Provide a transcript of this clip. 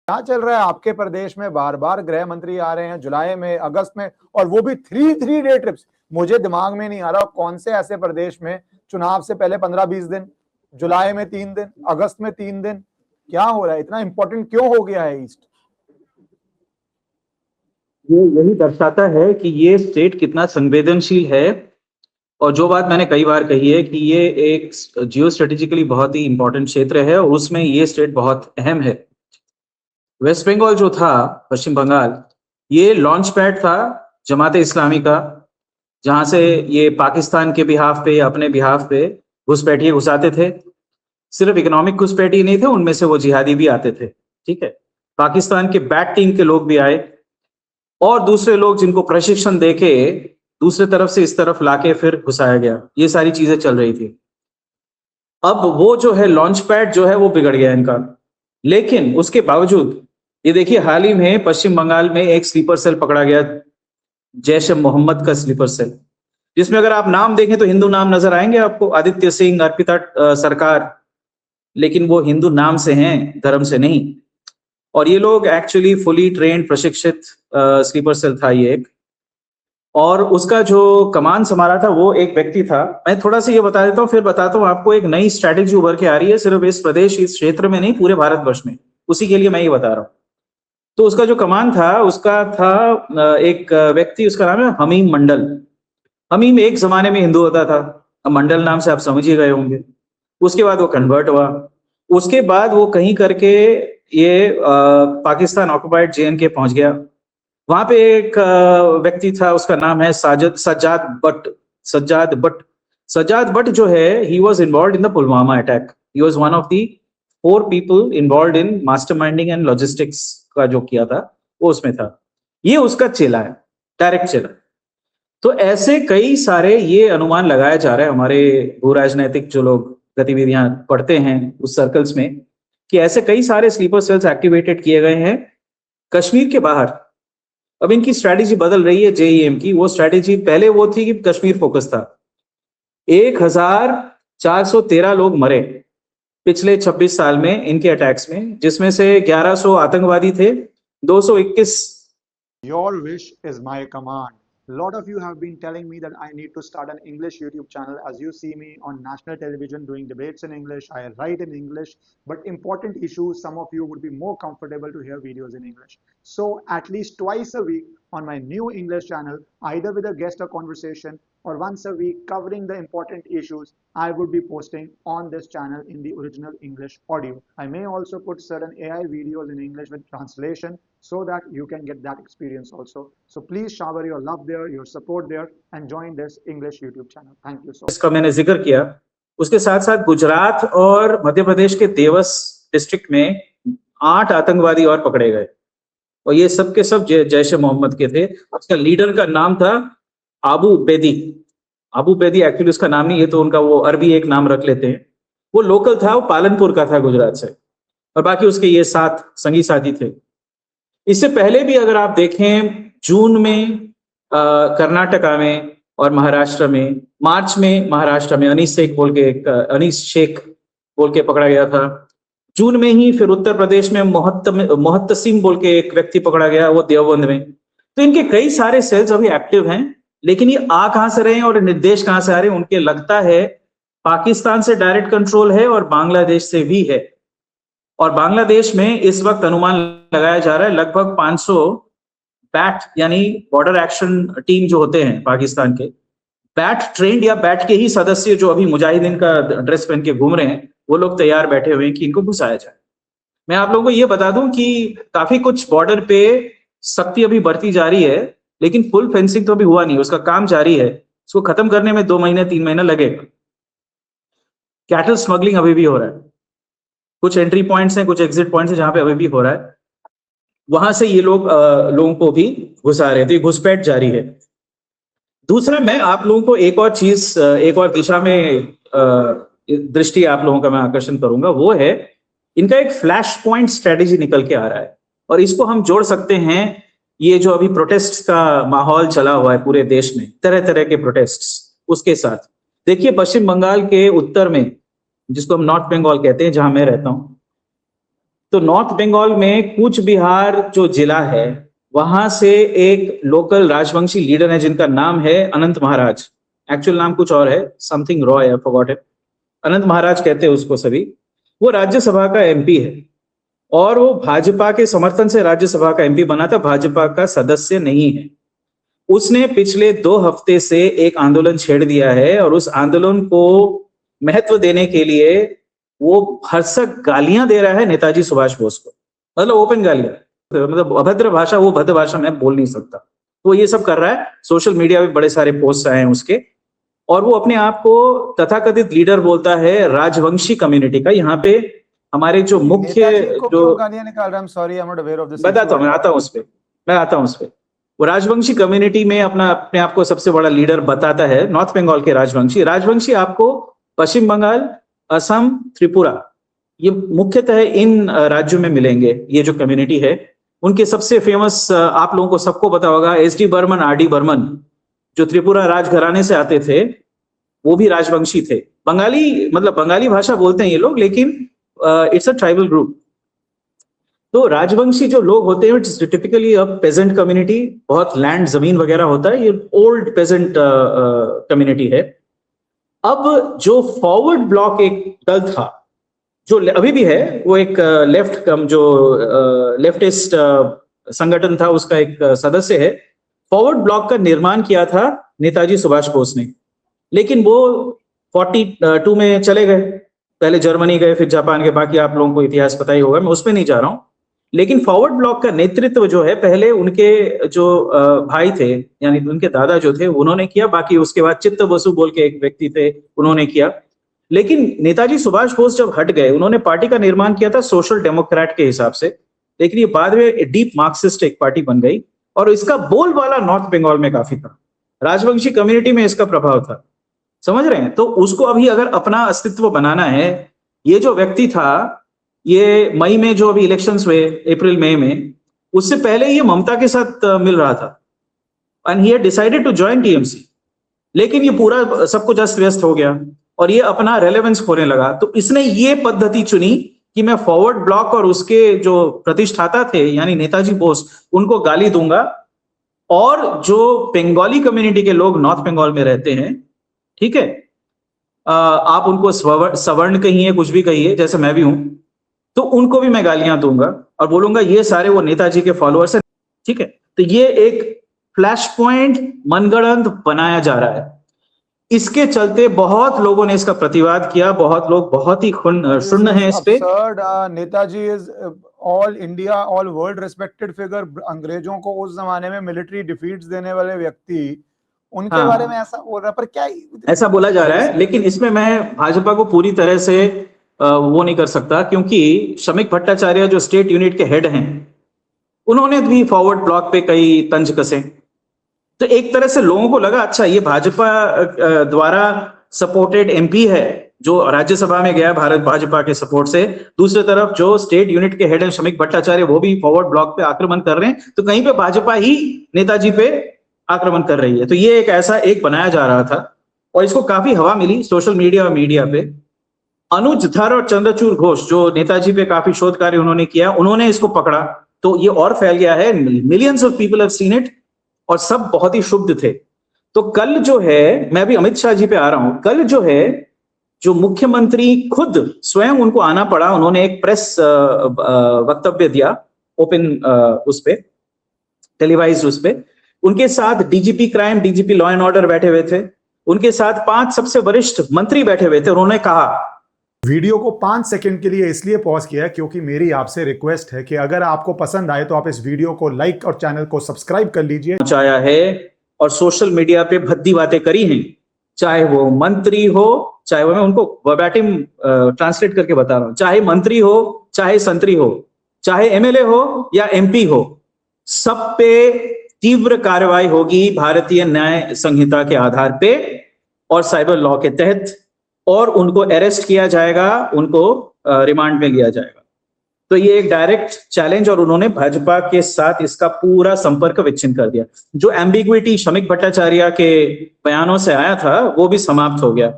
क्या चल रहा है आपके प्रदेश में? बार बार गृह मंत्री आ रहे हैं जुलाई में, अगस्त में, और वो भी 3 डे ट्रिप्स। मुझे दिमाग में नहीं आ रहा कौन से ऐसे प्रदेश में चुनाव से पहले 15-20 दिन, जुलाई में 3 दिन, अगस्त में 3 दिन। क्या हो रहा है? इतना इंपॉर्टेंट क्यों हो गया है ईस्ट? ये यही दर्शाता है कि ये स्टेट कितना संवेदनशील है। और जो बात मैंने कई बार कही है कि ये एक जियो स्ट्रेटेजिकली बहुत ही इंपॉर्टेंट क्षेत्र है और उसमें ये स्टेट बहुत अहम है। वेस्ट बंगाल जो था, पश्चिम बंगाल, ये लॉन्च पैड था जमाते इस्लामी का, जहां से ये पाकिस्तान के बिहाफ पे, अपने बिहाफ पे घुसपैठिए घुसाते थे। सिर्फ इकोनॉमिक घुसपैठिए नहीं थे, उनमें से वो जिहादी भी आते थे। ठीक है, पाकिस्तान के बैट टीम के लोग भी आए और दूसरे लोग जिनको प्रशिक्षण देके दूसरे तरफ से इस तरफ लाके फिर घुसाया गया। ये सारी चीजें चल रही थी। अब वो जो है लॉन्च पैड जो है वो बिगड़ गया इनका। लेकिन उसके बावजूद ये देखिए, हाल ही में पश्चिम बंगाल में एक स्लीपर सेल पकड़ा गया, जैश ए मोहम्मद का स्लीपर सेल, जिसमें अगर आप नाम देखें तो हिंदू नाम नजर आएंगे आपको, आदित्य सिंह, अर्पिता सरकार, लेकिन वो हिंदू नाम से हैं, धर्म से नहीं। और ये लोग एक्चुअली फुली ट्रेन्ड प्रशिक्षित स्लीपर सेल था ये एक, और उसका जो कमान संभाला था वो एक व्यक्ति था। मैं थोड़ा सा ये बता देता हूँ, फिर बताता हूँ आपको। एक नई स्ट्रैटेजी उभर के आ रही है, सिर्फ इस प्रदेश, इस क्षेत्र में नहीं, पूरे भारतवर्ष में। उसी के लिए मैं ये बता रहा हूँ। तो उसका जो कमान था, उसका था एक व्यक्ति, उसका नाम है हमीम मंडल। हमीम एक जमाने में हिंदू होता था, अब मंडल नाम से आप समझ ही गए होंगे। उसके बाद वो कन्वर्ट हुआ, उसके बाद वो कहीं करके ये पाकिस्तान ऑक्युपाइड JNK पहुंच गया। वहां पे एक व्यक्ति था, उसका नाम है सज्जाद बट। सज्जाद बट जो है, he was involve in the Pulwama attack. He was one of the 4 people involve in masterminding and logistics का जो किया था, वो उसमें था। ये उसका चेला है, डायरेक्ट चेला। तो ऐसे कई सारे ये अनुमान लगाया जा रहा है हमारे भू राजनैतिक जो लोग गतिविधियां पढ़ते हैं उस सर्कल्स में, कि ऐसे कई सारे स्लीपर सेल्स एक्टिवेटेड किए गए हैं कश्मीर के बाहर। अब इनकी स्ट्रैटेजी बदल रही है JEM की। वो स्ट्रैटेजी पहले वो थी कि कश्मीर फोकस था। 1413 लोग मरे पिछले 26 साल में इनके अटैक्स में, जिसमें से 1100 आतंकवादी थे, 221। Your wish is my command. A lot of you have been telling me that I need to start an English YouTube channel. As you see me on national television doing debates in English, I write in English, but important issues, some of you would be more comfortable to hear videos in English. So at least twice a week on my new English channel, either with a guest or conversation, or once a week covering the important issues, I would be posting on this channel in the original English audio. I may also put certain AI videos in English with translation so that you can get that experience also. So please shower your love there, your support there, and join this English YouTube channel. Thank you so much. इसका मैंने जिक्र किया। उसके साथ साथ गुजरात और मध्य प्रदेश के देवस district में 8 आतंकवादी और पकड़े गए, और ये सब के सब जैश ए मोहम्मद के थे। उसका लीडर का नाम था आबू बैदी। आबू बैदी एक्चुअली उसका नाम नहीं, ये तो उनका वो अरबी एक नाम रख लेते हैं। वो लोकल था, वो पालनपुर का था, गुजरात से, और बाकी उसके ये 7 संगी साथी थे। इससे पहले भी अगर आप देखें, जून में कर्नाटका में और महाराष्ट्र में, मार्च में महाराष्ट्र में अनीस शेख बोल के पकड़ा गया था। जून में ही फिर उत्तर प्रदेश में मोहतसिम बोल के एक व्यक्ति पकड़ा गया, वो देवबंद में। तो इनके कई सारे सेल्स अभी एक्टिव हैं, लेकिन ये आ कहां से रहे हैं और निर्देश कहां से आ रहे हैं? उनके लगता है पाकिस्तान से डायरेक्ट कंट्रोल है और बांग्लादेश से भी है। और बांग्लादेश में इस वक्त अनुमान लगाया जा रहा है लगभग 500 बैट यानी बॉर्डर एक्शन टीम जो होते हैं पाकिस्तान के, बैट ट्रेंड या बैट के ही सदस्य जो अभी मुजाहिदीन का ड्रेस पहन के घूम रहे हैं, वो लोग तैयार बैठे हुए हैं कि इनको घुसाया जाए। मैं आप लोगों को ये बता दूं कि काफी कुछ बॉर्डर पे सख्ती अभी बढ़ती जा रही है, लेकिन फुल फेंसिंग तो अभी हुआ नहीं, उसका काम जारी है। उसको खत्म करने में 2 महीने 3 महीना लगेगा। कैटल स्मगलिंग अभी भी हो रहा है, कुछ एंट्री पॉइंट्स हैं, कुछ एग्जिट पॉइंट्स हैं जहां पे अभी भी हो रहा है, वहां से ये लोगों को भी घुसा रहे हैं। तो ये घुसपैठ जारी है। दूसरा, मैं आप लोगों को एक और चीज, एक और दिशा में दृष्टि आप लोगों का मैं आकर्षण करूंगा, वो है इनका एक फ्लैश पॉइंट स्ट्रेटेजी निकल के आ रहा है, और इसको हम जोड़ सकते हैं ये जो अभी प्रोटेस्ट का माहौल चला हुआ है पूरे देश में, तरह तरह के प्रोटेस्ट, उसके साथ। देखिए, पश्चिम बंगाल के उत्तर में, जिसको हम नॉर्थ बंगाल कहते हैं, जहां मैं रहता हूं, तो नॉर्थ बंगाल में कूच बिहार जो जिला है, वहां से एक लोकल राजवंशी लीडर है जिनका नाम है अनंत महाराज। एक्चुअल नाम कुछ और है, something Roy, I forgot it. Anant Maharaj कहते हैं उसको सभी। वो राज्यसभा का एमपी है और वो भाजपा के समर्थन से राज्यसभा का एमपी बना था, भाजपा का सदस्य नहीं है। उसने पिछले 2 हफ्ते से एक आंदोलन छेड़ दिया है और उस आंदोलन को महत्व देने के लिए वो भरसक गालियां दे रहा है नेताजी सुभाष बोस को, मतलब ओपन गालियां, मतलब अभद्र भाषा, वो भद्र भाषा मैं बोल नहीं सकता। तो ये सब कर रहा है, सोशल मीडिया पे बड़े सारे पोस्ट आए हैं उसके, और वो अपने आप को तथाकथित लीडर बोलता है राजवंशी कम्युनिटी का। यहाँ पे हमारे जो मुख्य जो गालियां निकाल रहा है, sorry I am not aware of this, बताता हूँ, मैं आता हूँ उस पे। वो राजवंशी कम्युनिटी में अपने आप को सबसे बड़ा लीडर बताता है, नॉर्थ बंगाल के राजवंशी आपको पश्चिम बंगाल, असम, त्रिपुरा, ये मुख्यतः इन राज्यों में मिलेंगे। ये जो कम्युनिटी है, उनके सबसे फेमस, आप लोगों को सबको पता होगा, एस.डी. बर्मन, आर.डी. बर्मन, जो त्रिपुरा राजघराने से आते थे, वो भी राजवंशी थे। बंगाली, मतलब बंगाली भाषा बोलते हैं ये लोग, लेकिन इट्स अ ट्राइबल ग्रुप। तो राजवंशी जो लोग होते हैं, it's typically a peasant community, बहुत लैंड, जमीन वगैरह होता है, ये ओल्ड पेजेंट कम्युनिटी है। अब जो फॉरवर्ड ब्लॉक एक दल था, जो अभी भी है, वो एक लेफ्टिस्ट संगठन था, उसका एक सदस्य है। फॉरवर्ड ब्लॉक का निर्माण किया था नेताजी सुभाष बोस ने, लेकिन वो 42 में चले गए, पहले जर्मनी गए, फिर जापान के, बाकी आप लोगों को इतिहास पता ही होगा, मैं उसमें नहीं जा रहा हूं। लेकिन फॉरवर्ड ब्लॉक का नेतृत्व जो है, पहले उनके जो भाई थे, यानी उनके दादा जो थे, उन्होंने किया, बाकी उसके बाद चित्त बसु बोल के एक व्यक्ति थे, उन्होंने किया। लेकिन नेताजी सुभाष बोस जब हट गए, उन्होंने पार्टी का निर्माण किया था सोशल डेमोक्रेट के हिसाब से, लेकिन ये बाद में डीप मार्क्सिस्ट एक पार्टी बन गई, और इसका बोलबाला नॉर्थ बंगाल में काफी था, राजवंशी कम्युनिटी में इसका प्रभाव था, समझ रहे हैं? तो उसको अभी अगर अपना अस्तित्व बनाना है, ये जो व्यक्ति था, ये मई में जो अभी इलेक्शंस हुए, अप्रैल मई में, उससे पहले ये ममता के साथ मिल रहा था, and he had decided to join TMC. लेकिन ये पूरा सब कुछ अस्त व्यस्त हो गया और ये अपना रेलेवेंस खोने लगा। तो इसने ये पद्धति चुनी कि मैं फॉरवर्ड ब्लॉक और उसके जो प्रतिष्ठाता थे, यानी नेताजी बोस, उनको गाली दूंगा, और जो बंगाली कम्युनिटी के लोग नॉर्थ बंगाल में रहते हैं, ठीक है, आप उनको सवर्ण कहिए, कुछ भी कहिए, जैसे मैं भी हूं, तो उनको भी मैं गालियां दूंगा और बोलूंगा ये सारे वो नेताजी के फॉलोअर्स हैं, ठीक है। तो ये एक फ्लैश पॉइंट मनगढ़ंत बनाया जा रहा है। इसके चलते बहुत लोगों ने इसका प्रतिवाद किया, बहुत लोग बहुत ही सुन्न हैं इस पे। Netaji is all India, all world respected figure. अंग्रेजों को उस जमाने में मिलिट्री डिफीट्स देने वाले व्यक्ति, उनके बारे में ऐसा बोल रहा है, पर क्या ऐसा बोला जा रहा है। लेकिन इसमें मैं भाजपा को पूरी तरह से वो नहीं कर सकता, क्योंकि श्रमिक भट्टाचार्य जो स्टेट यूनिट के हेड हैं, उन्होंने भी फॉरवर्ड ब्लॉक पे कई तंज कसे। तो एक तरह से लोगों को लगा, अच्छा ये भाजपा द्वारा सपोर्टेड एमपी है जो राज्यसभा में गया भारत भाजपा के सपोर्ट से, दूसरी तरफ जो स्टेट यूनिट के हेड है श्रमिक भट्टाचार्य, वो भी फॉरवर्ड ब्लॉक पे आक्रमण कर रहे हैं, तो कहीं पे भाजपा ही नेताजी पे आक्रमण कर रही है। तो ये एक ऐसा एक बनाया जा रहा था और इसको काफी हवा मिली सोशल मीडिया और मीडिया पे। अनुज धर और चंद्रचूड़ घोष, जो नेताजी पे काफी शोध कार्य उन्होंने किया, उन्होंने इसको पकड़ा, तो ये और फैल गया है। Millions of people have seen it और सब बहुत ही शुद्ध थे। तो कल जो है, मैं भी अमित शाह जी पे आ रहा हूं, कल जो है, जो मुख्यमंत्री खुद स्वयं उनको आना पड़ा, उन्होंने एक प्रेस वक्तव्य दिया, ओपन उस पे, टेलीवाइज उस पे, उनके साथ DGP crime, DGP law and order बैठे हुए थे, उनके साथ 5 सबसे वरिष्ठ मंत्री बैठे हुए थे। उन्होंने कहा, वीडियो को 5 सेकंड के लिए इसलिए पॉज किया क्योंकि मेरी आपसे रिक्वेस्ट है कि अगर आपको पसंद आए तो आप इस वीडियो को लाइक और चैनल को सब्सक्राइब कर लीजिए। पहुंचाया है और सोशल मीडिया पे भद्दी बातें करी हैं, चाहे वो मंत्री हो, चाहे वो, मैं उनको वर्बैटिम ट्रांसलेट करके बता रहा हूं, चाहे मंत्री हो, चाहे संतरी हो, चाहे एमएलए हो या एमपी हो, सब पे तीव्र कार्रवाई होगी भारतीय न्याय संहिता के आधार पे और साइबर लॉ के तहत, और उनको अरेस्ट किया जाएगा, उनको रिमांड में लिया जाएगा। तो ये एक डायरेक्ट चैलेंज, और उन्होंने भाजपा के साथ इसका पूरा संपर्क विच्छिन्न कर दिया। जो एम्बिग्विटी श्रमिक भट्टाचार्य के बयानों से आया था, वो भी समाप्त हो गया।